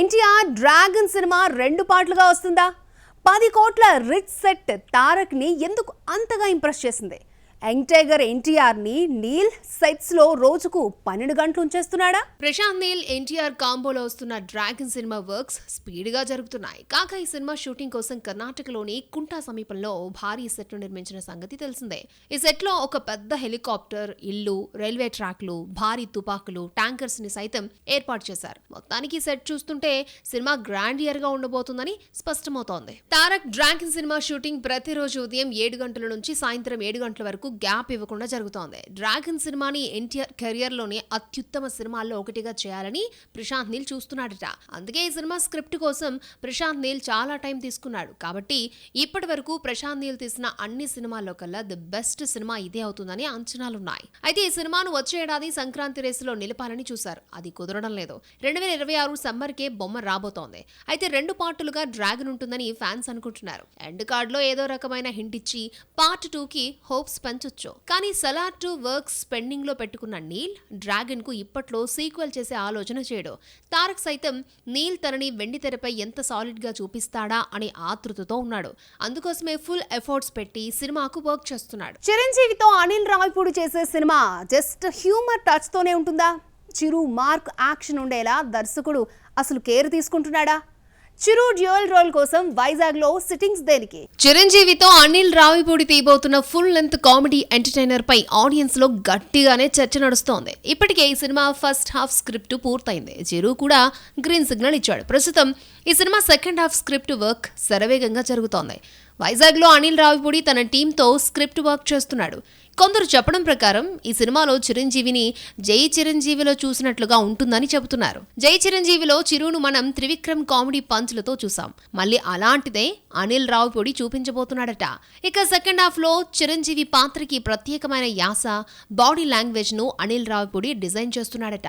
NTR dragon cinema 2 పార్ట్లుగా వస్తుందా? 10 కోట్ల rich set Tarak ని ఎందుకు అంతగా ఇంప్రెస్ చేసింది? యంగ్ టైగర్ ఎన్టీఆర్ ని నీల్ సెట్స్ లో రోజుకు 12 గంటలు ఉంచేస్తున్నాడా? ప్రశాంత్ నీల్ ఎన్టీఆర్ కాంబోలో వస్తున్న డ్రాగన్ సినిమా వర్క్స్ స్పీడ్ గా జరుగుతున్నాయి. కాగా ఈ సినిమా షూటింగ్ కోసం కర్ణాటకలోని కుంటా సమీపంలో భారీ సెట్ ను నిర్మించిన సంగతి తెలిసిందే. ఈ సెట్ లో ఒక పెద్ద హెలికాప్టర్, ఇల్లు, రైల్వే ట్రాక్లు, భారీ తుపాకులు, ట్యాంకర్స్ ని సైతం ఏర్పాటు చేశారు. మొత్తానికి సెట్ చూస్తుంటే సినిమా గ్రాండియర్ గా ఉండబోతుందని స్పష్టమవుతోంది. తారక్ డ్రాగన్ సినిమా షూటింగ్ ప్రతిరోజు ఉదయం 7 గంటల నుంచి సాయంత్రం 7 గంటల వరకు గ్యాప్ ఇవ్వకుండా జరుగుతోంది. డ్రాగన్ సినిమాని ఎన్టీఆర్ కెరియర్ లోని అత్యుత్తమ సినిమాల్లో ఒకటిగా చేయాలని ప్రశాంత్ నీల్ చూస్తున్నాడట. అందుకే ఈ సినిమా స్క్రిప్ట్ కోసం ప్రశాంత్ నీల్ చాలా టైం తీసుకున్నాడు. కాబట్టి ఇప్పటి వరకు ప్రశాంత్ నీల్ తీసిన అన్ని సినిమాల్లో కల్లా ది బెస్ట్ సినిమా ఇదే అవుతుందని అంచనాలున్నాయి. అయితే ఈ సినిమాను వచ్చే ఏడాది సంక్రాంతి రేసులో నిలపాలని చూశారు. అది కుదరడం లేదు. 2026 సమ్మర్ కే బొమ్మ రాబోతోంది. అయితే 2 పార్టులుగా డ్రాగన్ ఉంటుందని ఫ్యాన్స్ అనుకుంటున్నారు. ఎండ్ కార్డ్ లో ఏదో రకమైన హింట్ ఇచ్చి పార్ట్ 2 కి హోప్స్ పెంచొచ్చు. కానీ సలార్ 2 వర్క్స్ పెండింగ్ లో పెట్టుకున్న నీల్ డ్రాగన్ కు ఇప్పట్లో సీక్వెల్ చేసే ఆలోచన చేయడు. తారక్ సైతం నీల్ తనని వెండి తెరపై ఎంత సాలిడ్ గా చూపిస్తాడా అనే ఆతృతతో ఉన్నాడు. అందుకోసమే ఫుల్ ఎఫర్ట్స్ పెట్టి సినిమాకు వర్క్ చేస్తున్నాడు. చిరంజీవితో అనిల్ రావిపూడి చేసే సినిమా జస్ట్ హ్యూమర్ టచ్ తోనే ఉంటుందా? చిరు మార్క్ యాక్షన్ ఉండేలా దర్శకుడు అసలు కేర్ తీసుకుంటున్నాడా? చిరు డ్యూయల్ రోల్ కోసం వైజాగ్ లో సిట్టింగ్స్ దేనికి? చిరంజీవితో అనిల్ రావిపూడి తీయబోతున్న ఫుల్ లెంత్ కామెడీ ఎంటర్టైనర్ పై ఆడియన్స్ లో గట్టిగానే చర్చ నడుస్తోంది. ఇప్పటికే ఈ సినిమా ఫస్ట్ హాఫ్ స్క్రిప్ట్ పూర్తయింది. చిరు కూడా గ్రీన్ సిగ్నల్ ఇచ్చాడు. ప్రస్తుతం ఈ cinema second half script work శరవేగంగా జరుగుతోంది. వైజాగ్ లో అనిల్ రావిపూడి తన టీంతో స్క్రిప్ట్ వర్క్ చేస్తున్నాడు. కొందరు చెప్పడం ప్రకారం ఈ సినిమాలో చిరంజీవిని జై చిరంజీవిలో చూసినట్లుగా ఉంటుందని చెబుతున్నారు. జై చిరంజీవిలో చిరును మనం త్రివిక్రమ్ కామెడీ పంచ్లతో చూసాం. మళ్ళీ అలాంటిదే అనిల్ రావిపూడి చూపించబోతున్నాడట. ఇక సెకండ్ హాఫ్ లో చిరంజీవి పాత్రకి ప్రత్యేకమైన యాస, బాడీ లాంగ్వేజ్ ను అనిల్ రావిపూడి డిజైన్ చేస్తున్నాడట.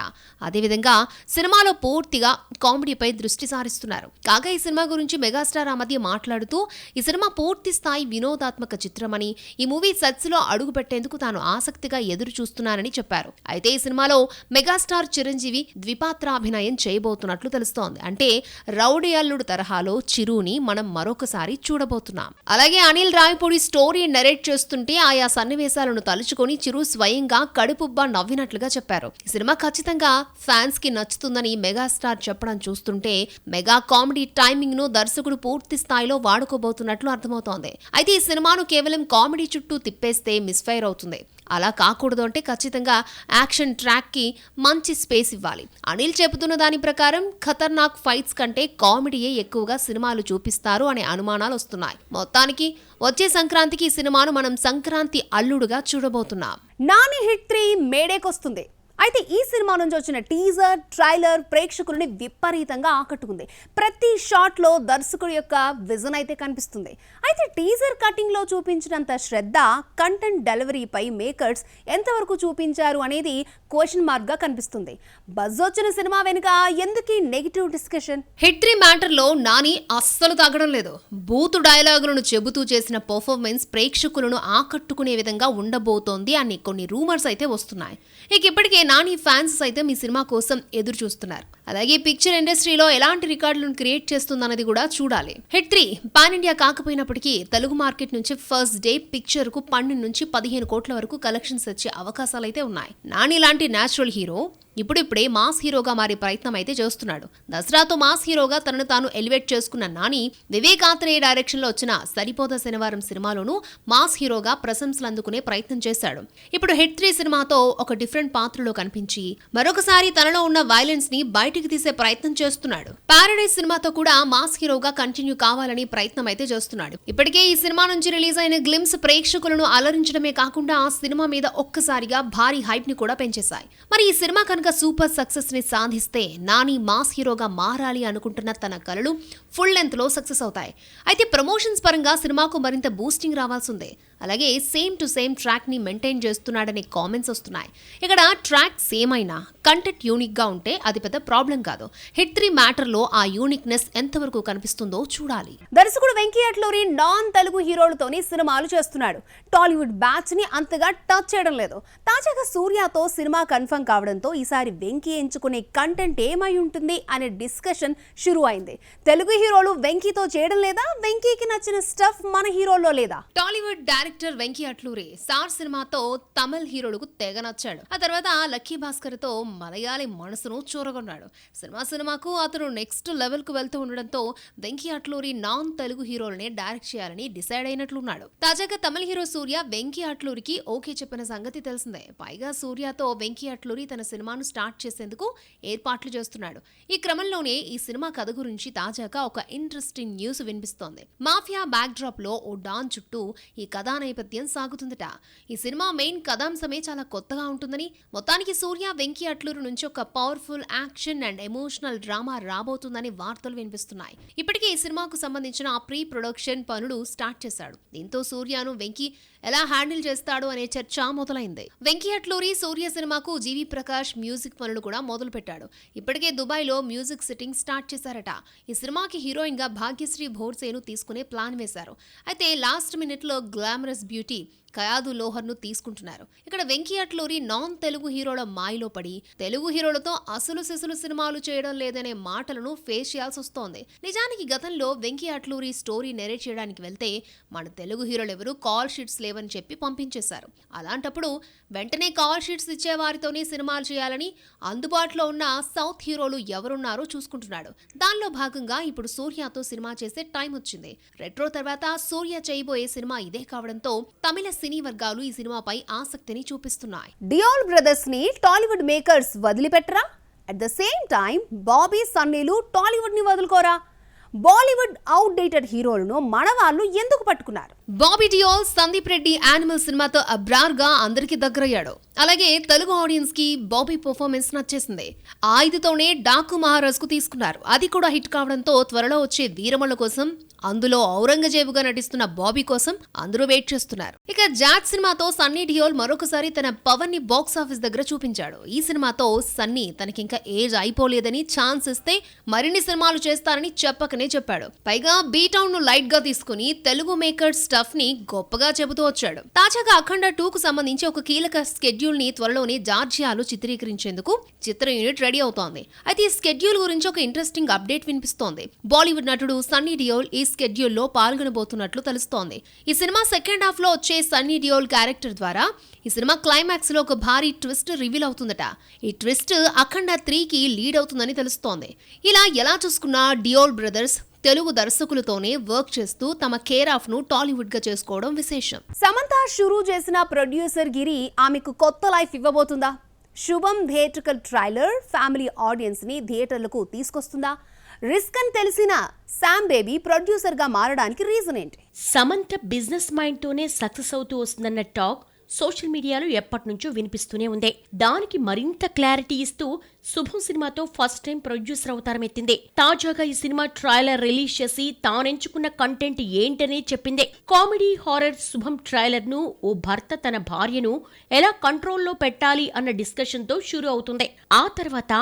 అదేవిధంగా సినిమాలో పూర్తిగా కామెడీపై దృష్టి సారిస్తున్నారు. కాగా ఈ సినిమా గురించి మెగాస్టార్ ఆ మధ్య మాట్లాడుతూ ఈ సినిమా పూర్తి స్థాయి వినోదాత్మక చిత్రమని, ఈ మూవీ సెట్స్ లో అడుగు పెట్టేందుకు తాను ఆసక్తిగా ఎదురు చూస్తున్నానని చెప్పారు. అయితే ఈ సినిమాలో మెగాస్టార్ చిరంజీవి ద్విపాత్రాభినయం చేయబోతున్నట్లు తెలుస్తోంది. అంటే రౌడీ అల్లుడు తరహాలో చిరుని మనం మరొకసారి చూడబోతున్నాం. అలాగే అనిల్ రావిపూడి స్టోరీ నరేట్ చేస్తుంటే ఆయా సన్నివేశాలను తలుచుకొని చిరు స్వయంగా కడుపుబ్బా నవ్వినట్లుగా చెప్పారు. ఈ సినిమా ఖచ్చితంగా ఫ్యాన్స్ కి నచ్చుతుందని మెగాస్టార్ చెప్పడం చూస్తుంటే మెగా కామెడీ టైమింగ్ ను దర్శకుడు పూర్తి స్థాయిలో వాడుకోబోతున్నట్లు అర్థమవుతోంది. అయితే ఈ సినిమాను కేవలం కామెడీ చుట్టూ తిప్పేస్తే మిస్ఫైర్ అవుతుంది. అలా కాకూడదు అంటే ఖచ్చితంగా యాక్షన్ ట్రాక్ కి మంచి స్పేస్ ఇవ్వాలి. అనిల్ చెబుతున్న దాని ప్రకారం ఖతర్నాక్ ఫైట్స్ కంటే కామెడీయే ఎక్కువగా సినిమాలు చూపిస్తారు అనే అనుమానాలు వస్తున్నాయి. మొత్తానికి వచ్చే సంక్రాంతికి ఈ సినిమాను మనం సంక్రాంతి అల్లుడుగా చూడబోతున్నాం. నాని హిట్ 3 మేడేకొస్తుంది. అయితే ఈ సినిమా నుంచి వచ్చిన టీజర్, ట్రైలర్ ప్రేక్షకులని విపరీతంగా ఆకట్టుకుంది. ప్రతి షాట్ లో దర్శకుడి యొక్క విజన్ అయితే కనిపిస్తుంది. అయితే టీజర్ కటింగ్ లో చూపించినంత శ్రద్ధ కంటెంట్ డెలివరీపై మేకర్స్ ఎంతవరకు చూపించారు అనేది క్వశ్చన్ మార్క్ గా కనిపిస్తుంది. బజ్ వచ్చిన సినిమా వెనుక ఎందుకు నెగిటివ్ డిస్కషన్? హిట్ 3 మ్యాటర్ లో నాని అస్సలు తగ్గడం లేదు. బూతు డైలాగులను చెబుతూ చేసిన పర్ఫార్మెన్స్ ప్రేక్షకులను ఆకట్టుకునే విధంగా ఉండబోతోంది అని కొన్ని రూమర్స్ అయితే వస్తున్నాయి. ఇక ఇప్పటికే నాని ఫ్యాన్స్ సైతం ఈ సినిమా కోసం ఎదురు చూస్తున్నారు. అలాగే పిక్చర్ ఇండస్ట్రీలో ఎలాంటి రికార్డులను క్రియేట్ చేస్తుందన్నది కూడా చూడాలి. హిట్ 3 పాన్ ఇండియా కాకపోయినప్పటికీ తెలుగు మార్కెట్ నుంచి ఫస్ట్ డే పిక్చర్ కు 12 నుంచి 15 కోట్ల వరకు కలెక్షన్స్ వచ్చే అవకాశాలైతే ఉన్నాయి. నాని లాంటి నేచురల్ హీరో ఇప్పుడిప్పుడే మాస్ హీరోగా మారే ప్రయత్నం అయితే చేస్తున్నాడు. దసరాతో మాస్ హీరోగా తనను తాను ఎలివేట్ చేసుకున్న నాని వివేక్ ఆత్రేయ డైరెక్షన్ లో వచ్చిన సరిపోద శనివారం సినిమాలోనూ మాస్ హీరోగా ప్రశంసలు అందుకునే ప్రయత్నం చేశాడు. ఇప్పుడు హిట్ 3 సినిమాతో ఒక డిఫరెంట్ పాత్రలో కనిపించి మరొకసారి తనలో ఉన్న వైలెన్స్ ని బయటికి తీసే ప్రయత్నం చేస్తున్నాడు. పారడైజ్ సినిమాతో కూడా మాస్ హీరోగా కంటిన్యూ కావాలని ప్రయత్నం అయితే చేస్తున్నాడు. ఇప్పటికే ఈ సినిమా నుంచి రిలీజ్ అయిన గ్లిమ్స్ ప్రేక్షకులను అలరించడమే కాకుండా ఆ సినిమా మీద ఒక్కసారిగా భారీ హైప్ ని కూడా పెంచేశాయి. మరి ఈ సినిమా సూపర్ సక్సెస్ ని సాధిస్తే నాని మాస్ హీరోగా మారాలి అనుకుంటున్న తన కలలు ఫుల్ లెంత్ లో సక్సెస్ అవుతాయి. అయితే ప్రమోషన్స్ పరంగా సినిమాకు మరింత బూస్టింగ్ రావాల్సిందే. అలాగే సేమ్ టు సేమ్ ట్రాక్ ని మెయింటైన్ చేస్తున్నాడనే కామెంట్స్ వస్తున్నాయి. ఇక్కడ ట్రాక్ ఫ్యాక్ట్స్ ఏమైనా కంటెంట్ యూనిక్ గా ఉంటే అది పెద్ద ప్రాబ్లం కాదు. హిట్ 3 మ్యాటర్ లో ఆ యూనిక్నెస్ ఎంతవరకు కనిపిస్తుందో చూడాలి. దర్శకుడు వెంకీ అట్లూరి నాన్ తెలుగు హీరోలతోని సినిమాలు చేస్తున్నాడు. టాలీవుడ్ బ్యాచ్ ని అంతగా టచ్ చేయడం లేదు. తాజాగా సూర్యతో సినిమా కన్ఫర్మ్ కావడంతో ఈసారి వెంకీ ఎంచుకునే కంటెంట్ ఏమై ఉంటుంది అనే డిస్కషన్ షురూ అయింది. తెలుగు హీరోలు వెంకీతో చేయడం లేదా, వెంకీకి నచ్చిన స్టఫ్ మన హీరోల్లో లేదా? టాలీవుడ్ డైరెక్టర్ వెంకీ అట్లూరి సార్ సినిమాతో తమిళ హీరోలకు తెగ నచ్చాడు. ఆ తర్వాత లక్కీ భాస్కర్ తో మలయాళీ మనసును చూరగొన్నాడు. సినిమాకు అతను నెక్స్ట్ లెవెల్ కు వెళ్తూ ఉండడంతో వెంకీ అట్లూరి నాన్ తెలుగు హీరోలనే డైరెక్ట్ చేయాలని డిసైడ్ అయినట్లున్నాడు. తాజాగా తమిళ హీరో సూర్య వెంకీ అట్లూరికి ఓకే చెప్పిన సంగతి తెలిసిందే. పైగా సూర్యతో వెంకీ అట్లూరి తన సినిమాను స్టార్ట్ చేసేందుకు ఏర్పాట్లు చేస్తున్నాడు. ఈ క్రమంలోనే ఈ సినిమా కథ గురించి తాజాగా ఒక ఇంట్రెస్టింగ్ న్యూస్ వినిపిస్తోంది. మాఫియా బ్యాక్ డ్రాప్ లో ఓ డాన్ చుట్టూ ఈ కథా నేపథ్యం సాగుతుందట. ఈ సినిమా మెయిన్ కథాంశమే చాలా కొత్తగా ఉంటుందని, మొత్తానికి సూర్య వెంకీ అట్లూరు నుంచి ఒక powerful action and emotional drama రాబోతుందని వార్తలు వినిపిస్తున్నాయి. ఇప్పటికే ఈ సినిమాకు సంబంధించిన ప్రీ ప్రొడక్షన్ పనులు స్టార్ట్ చేశాడు. దీంతో సూర్యను వెంకీ ఎలా హ్యాండిల్ చేస్తాడు అనే చర్చ మొదలైంది. వెంకీ అట్లూరి సూర్య సినిమాకు జీవి ప్రకాష్ మ్యూజిక్ పనులు కూడా మొదలు పెట్టాడు. ఇప్పటికే దుబాయ్ లో మ్యూజిక్ సిట్టింగ్ స్టార్ట్ చేశారట. ఈ సినిమాకి హీరోయిన్ గా భాగ్యశ్రీ భోర్సేను తీసుకునే ప్లాన్ వేశారు. అయితే లాస్ట్ మినిట్ లో గ్లామరస్ బ్యూటీ కయాదు లోహర్ ను తీసుకుంటున్నారు. ఇక్కడ వెంకీ అట్లూరి నాన్ తెలుగు హీరోల మాయలో పడి తెలుగు హీరోలతో అసలు సిసులు సినిమాలు చేయడం లేదనే మాటలను ఫేస్ చేయాల్సి వస్తోంది. నిజానికి గతంలో వెంకీ అట్లూరి స్టోరీ నెరేట్ చేయడానికి వెళ్తే మన తెలుగు హీరోలు ఎవరు కాల్ షీట్స్ లేవని చెప్పి పంపించేశారు. అలాంటప్పుడు వెంటనే కాల్ షీట్స్ ఇచ్చే వారితోనే సినిమాలు చేయాలని అందుబాటులో ఉన్న సౌత్ హీరోలు ఎవరున్నారో చూసుకుంటున్నాడు. దానిలో భాగంగా ఇప్పుడు సూర్యతో సినిమా చేసే టైం వచ్చింది. రెట్రో తర్వాత సూర్య చేయబోయే సినిమా ఇదే కావడంతో తమిళ సినీ వర్గాలు ఈ సినిమాపై ఆసక్తిని చూపిస్తున్నాయి. డియోల్ బ్రదర్స్ ని టాలీవుడ్ మేకర్స్ వదిలిపెట్టరా? At the same time Bobby సన్నీలు టాలీవుడ్ ని వదులుకోరా? బాలీవుడ్ అవుట్ డేటెడ్ హీరోలను మన వాళ్ళు ఎందుకు పట్టుకున్నారు? బాబీ డియోల్ సందీప్ రెడ్డి యానిమల్ సినిమాతో అబ్రార్ గా అందరికి దగ్గరయ్యాడు. అలాగే తెలుగు ఆడియన్స్ కి బాబీ పర్ఫార్మెన్స్ నచ్చేసింది. ఆ ఐదుతోనే డాకు మహారాజ్ కు తీసుకున్నారు. అది కూడా హిట్ కావడంతో త్వరలో వచ్చే వీరమల కోసం, అందులో ఔరంగజేబుగా నటిస్తున్న బాబీ కోసం అందరూ వెయిట్ చేస్తున్నారు. ఇక జాట్ సినిమాతో సన్నీ డియోల్ మరొకసారి తన పవర్ ని బాక్స్ ఆఫీస్ దగ్గర చూపించాడు. ఈ సినిమాతో సన్నీ తనకింకా ఏజ్ అయిపోలేదని, ఛాన్స్ ఇస్తే మరిన్ని సినిమాలు చేస్తారని చెప్పకనే చెప్పాడు. పైగా బీటౌన్ ను లైట్ గా తీసుకుని తెలుగు మేకర్ స్టఫ్ ని గొప్పగా చెబుతూ వచ్చాడు. తాజాగా అఖండ 2 కు సంబంధించి ఒక కీలక స్కెడ్యూల్ ని త్వరలోనే జార్జియాలో చిత్రీకరించేందుకు చిత్ర యూనిట్ రెడీ అవుతోంది. అయితే ఈ స్కెడ్యూల్ గురించి ఒక ఇంట్రెస్టింగ్ అప్డేట్ వినిపిస్తోంది. బాలీవుడ్ నటుడు సన్నీ డియోల్ ఈ స్కెడ్యూల్లో పాల్గొనబోతున్నట్లు తెలుస్తోంది. ఈ సినిమా సెకండ్ హాఫ్ లో వచ్చే సన్నీ డియోల్ క్యారెక్టర్ ద్వారా ఈ సినిమా క్లైమాక్స్ లో ఒక భారీ ట్విస్ట్ రివీల్ అవుతుందట. ఈ ట్విస్ట్ అఖండ 3 కి లీడ్ అవుతుందని తెలుస్తోంది. ఇలా ఎలా చూసుకున్నా డియోల్ బ్రదర్స్ తెలుగు దర్శకులతోనే వర్క్ చేస్తూ తమ కేర్ ఆఫ్ ను టాలీవుడ్ గా చేసుకోవడం విశేషం. సమంత షురూ చేసిన ప్రొడ్యూసర్ గిరి ఆమెకు కొత్త లైఫ్ ఇవ్వబోతుందా? శుభం థియేట్రికల్ ట్రైలర్ ఫ్యామిలీ ఆడియన్స్ ని థియేటర్లకు తీసుకొస్తుందా? రిస్క్ అని తెలిసిన శామ్ బేబీ ప్రొడ్యూసర్ గా మారడానికి రీజన్ ఏంటి? సమంత బిజినెస్ మైండ్ తోనే సక్సెస్ అవుతూ వస్తుందన్న టాక్ సోషల్ మీడియాలో ఎప్పటి నుంచో వినిపిస్తూనే ఉంది. దానికి మరింత క్లారిటీ ఇస్తూ శుభం సినిమాతో ఫస్ట్ టైం ప్రొడ్యూసర్ అవతారం ఎత్తింది. తాజాగా ఈ సినిమా ట్రైలర్ రిలీజ్ చేసి తానెంచుకున్న కంటెంట్ ఏంటనే చెప్పింది. కామెడీ హారర్ శుభం ట్రైలర్ ను ఓ భర్త తన భార్యను ఎలా కంట్రోల్లో పెట్టాలి అన్న డిస్కషన్ తో షురూ అవుతుంది. ఆ తర్వాత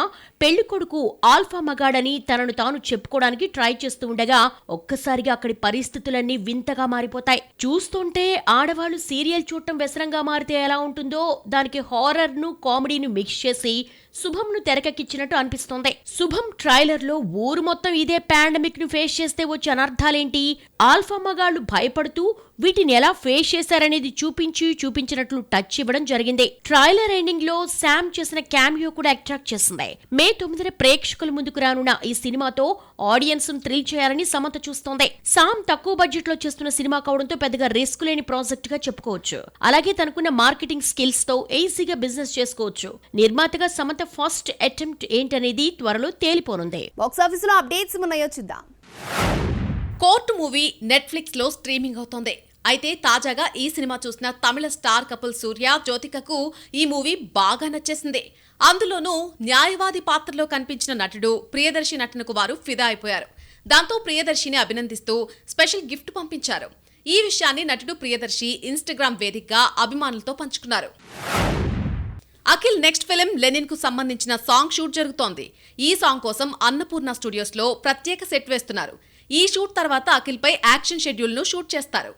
పెళ్లి కొడుకు ఆల్ఫా మగాడని తనను తాను చెప్పుకోవడానికి ట్రై చేస్తూ ఉండగా ఒక్కసారిగా అక్కడి పరిస్థితులన్నీ వింతగా మారిపోతాయి. చూస్తుంటే ఆడవాళ్లు సీరియల్ చూడటం వ్యసనంగా మారితే ఎలా ఉంటుందో దానికి హారర్ ను కామెడీని మిక్స్ చేసి శుభంను తెరకెక్కించినట్టు అనిపిస్తోంది. శుభం ట్రైలర్ లో ఊరు మొత్తం ఇదే పాండమిక్ ను ఫేస్ చేస్తే వచ్చే అనర్థాలేంటి, ఆల్ఫా మగాళ్లు భయపడుతూ వీటిని ఎలా ఫేస్ చేశారనేది చూపించినట్లు టచ్ ఇవ్వడం జరిగింది. ట్రైలర్ ఎండింగ్ లో శామ్ చేసిన క్యామియో కూడా అట్రాక్ట్ చేసింది. మే 9న ప్రేక్షకుల ముందుకు రానున్న ఈ సినిమాతో ఆడియన్స్ ను థ్రిల్ చేయాలని సమంత చూస్తోంది. శామ్ తక్కువ బడ్జెట్ లో చేస్తున్న సినిమా కావడంతో పెద్దగా రిస్క్ లేని ప్రాజెక్ట్ గా చెప్పుకోవచ్చు. అలాగే తనకున్న మార్కెటింగ్ స్కిల్స్ తో ఈజీగా బిజినెస్ చేసుకోవచ్చు. నిర్మాతగా సమంత ఫస్ట్ అటెంప్ట్ ఏంటనేది త్వరలో తేలిపోనుంది. బాక్స్ ఆఫీస్ లో అప్డేట్స్ ఉన్నాయో చూద్దాం. కోర్టు మూవీ నెట్ఫ్లిక్స్ లో స్ట్రీమింగ్ అవుతోంది. అయితే తాజాగా ఈ సినిమా చూసిన తమిళ స్టార్ కపుల్ సూర్య జ్యోతికకు ఈ మూవీ బాగా నచ్చేసింది. అందులోనూ న్యాయవాది పాత్రలో కనిపించిన నటుడు ప్రియదర్శి నటనకు వారు ఫిదా అయిపోయారు. దాంతో ప్రియదర్శిని అభినందిస్తూ స్పెషల్ గిఫ్ట్ పంపించారు. ఈ విషయాన్ని నటుడు ప్రియదర్శి ఇన్స్టాగ్రామ్ వేదికగా అభిమానులతో పంచుకున్నారు. అఖిల్ నెక్స్ట్ ఫిలిం లెనిన్ కు సంబంధించిన సాంగ్ షూట్ జరుగుతోంది. ఈ సాంగ్ కోసం అన్నపూర్ణ స్టూడియోస్ లో ప్రత్యేక సెట్ వేస్తున్నారు. ఈ షూట్ తర్వాత అఖిల్ పై యాక్షన్ షెడ్యూల్ ను షూట్ చేస్తారు.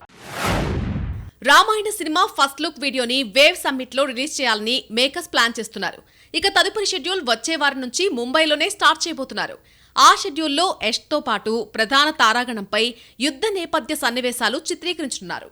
రామాయణ సినిమా ఫస్ట్ లుక్ వీడియోని వేవ్ సమ్మిట్ లో రిలీజ్ చేయాలని మేకర్స్ ప్లాన్ చేస్తున్నారు. ఇక తదుపరి షెడ్యూల్ వచ్చే వారం నుంచి ముంబైలోనే స్టార్ట్ చేయబోతున్నారు. ఆ షెడ్యూల్లో యష్ తో పాటు ప్రధాన తారాగణంపై యుద్ధ నేపథ్య సన్నివేశాలు చిత్రీకరించనున్నారు.